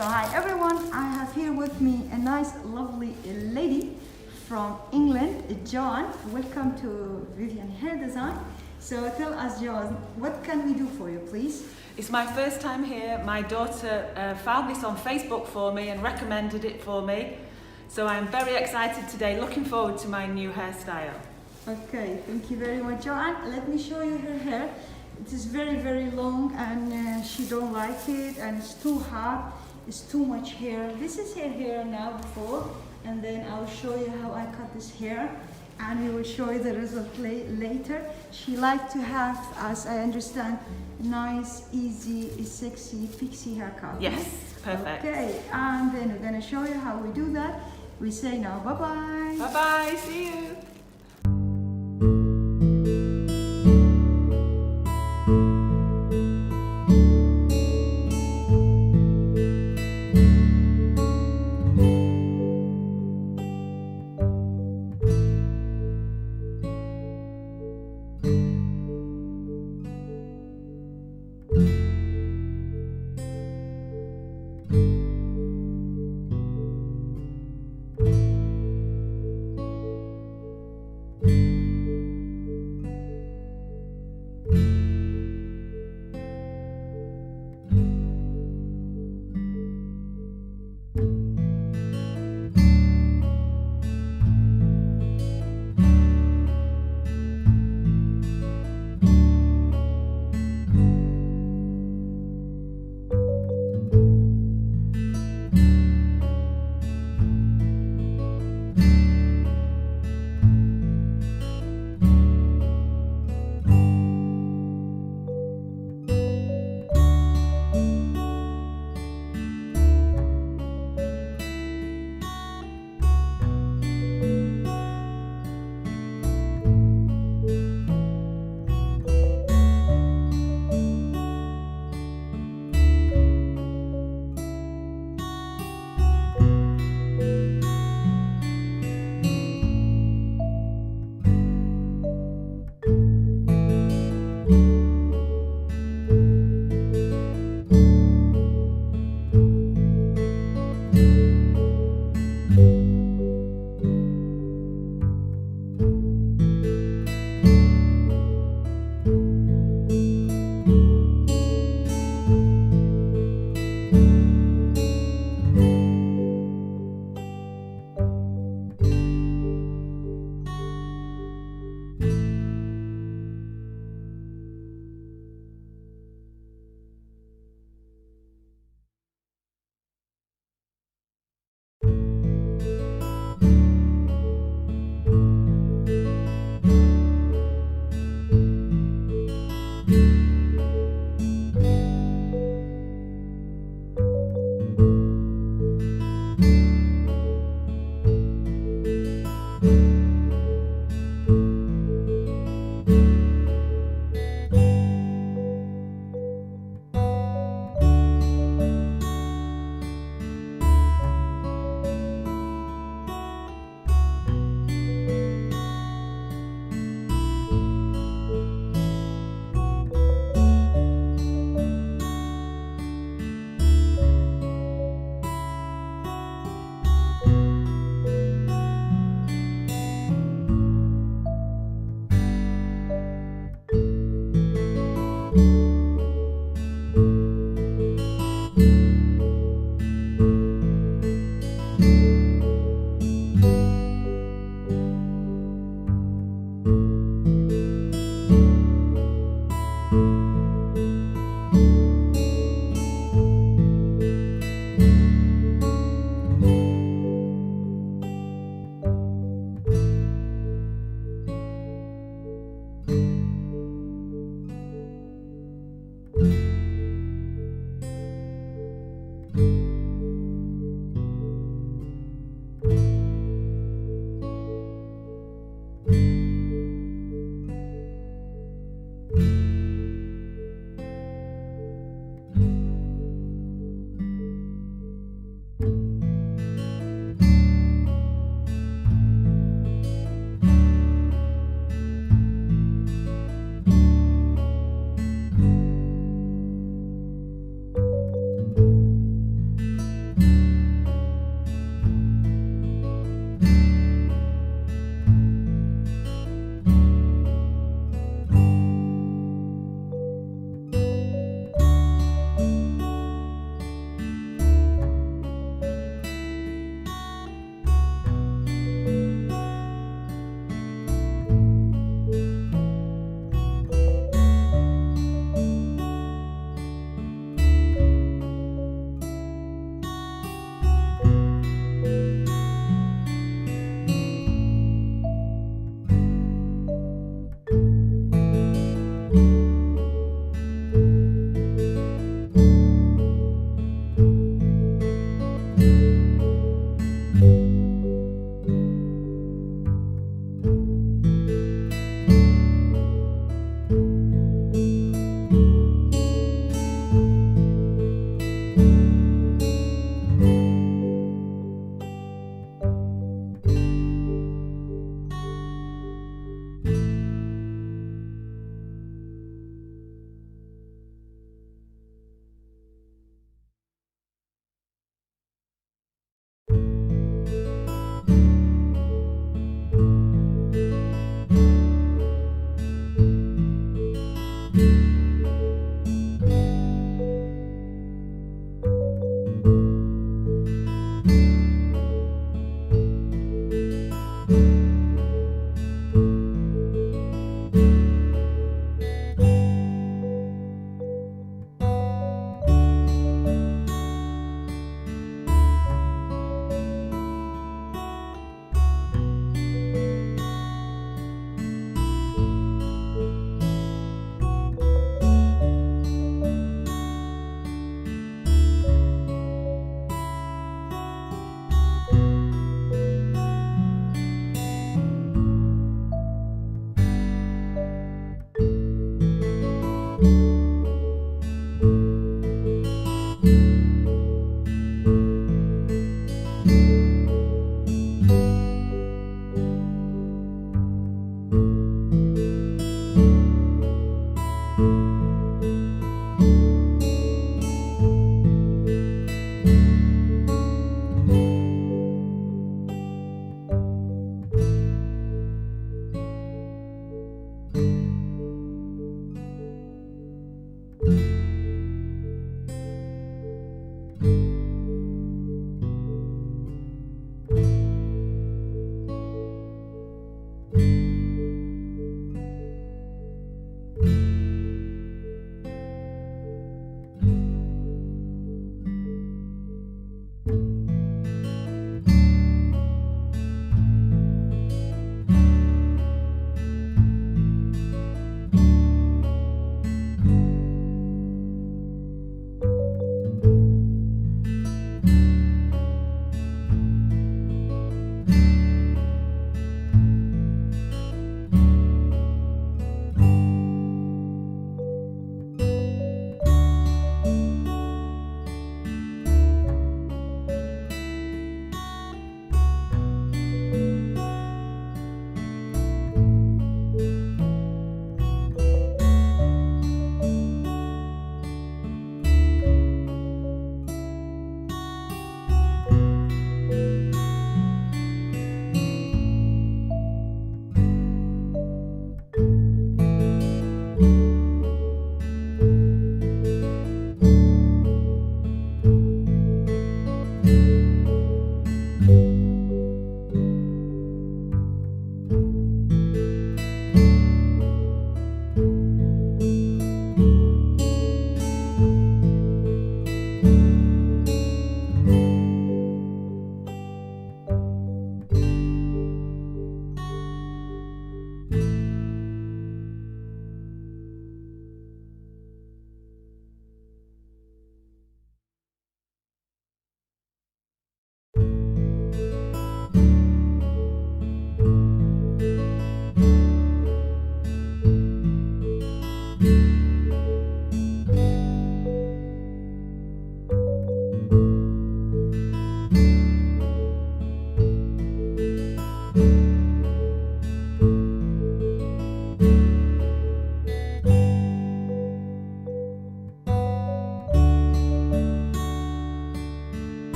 So hi everyone, I have here with me a nice lovely lady from England, John. Welcome to Vivian Hair Design. So tell us, John, what can we do for you, please? It's my first time here. My daughter found this on Facebook for me and recommended it for me. So I'm very excited today, looking forward to my new hairstyle. Okay, thank you very much, Joanne. Let me show you her hair. It is very long and she don't like it and it's too hot. It's too much hair. This is her hair now before, and then I'll show you how I cut this hair and we will show you the result later. She liked to have, as I understand, nice, easy, sexy, pixie haircut. Yes, perfect. Okay, and then we're gonna show you how we do that. We say now bye-bye. Bye-bye, see you.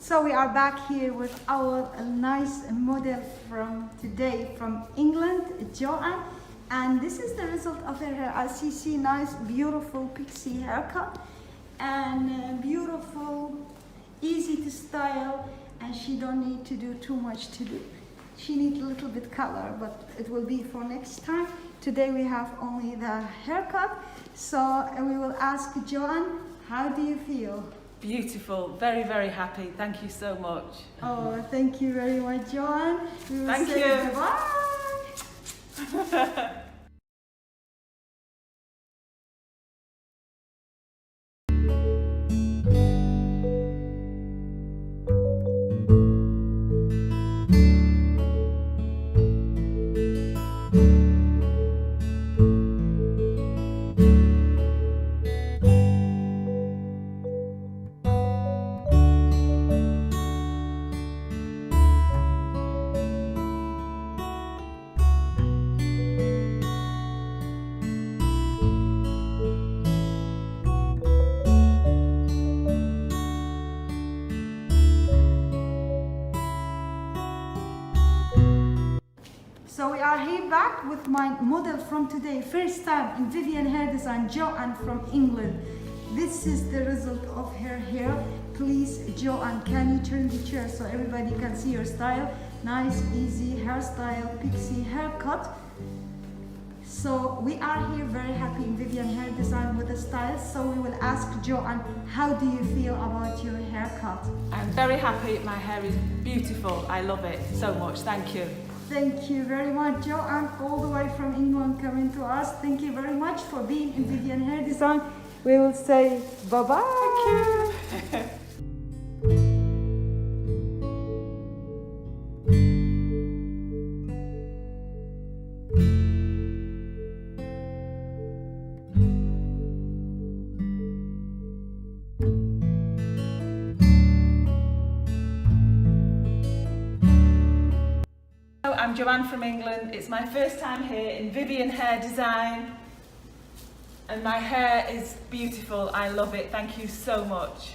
So we are back here with our nice model from today from England, Joanne. And this is the result of her hair. As you see, nice, beautiful pixie haircut. And beautiful, easy to style. And she don't need to do too much to do. She needs a little bit color, but it will be for next time. Today we have only the haircut. So we will ask Joanne, how do you feel? Beautiful, very, very happy. Thank you so much. Oh, thank you very much, Joanne. We will Thank say you. Bye. So we are here back with my model from today, first time in Vivian Hair Design, Joanne from England. This is the result of her hair. Please, Joanne, can you turn the chair so everybody can see your style? Nice, easy hairstyle, pixie haircut. So we are here very happy in Vivian Hair Design with the style. So we will ask Joanne, how do you feel about your haircut? I'm very happy. My hair is beautiful. I love it so much. Thank you. Thank you very much, Joanne, all the way from England coming to us. Thank you very much for being in Vivian Hair Design. We will say bye-bye. Thank you. I'm Joanne from England. It's my first time here in Vivian Hair Design and my hair is beautiful. I love it. Thank you so much.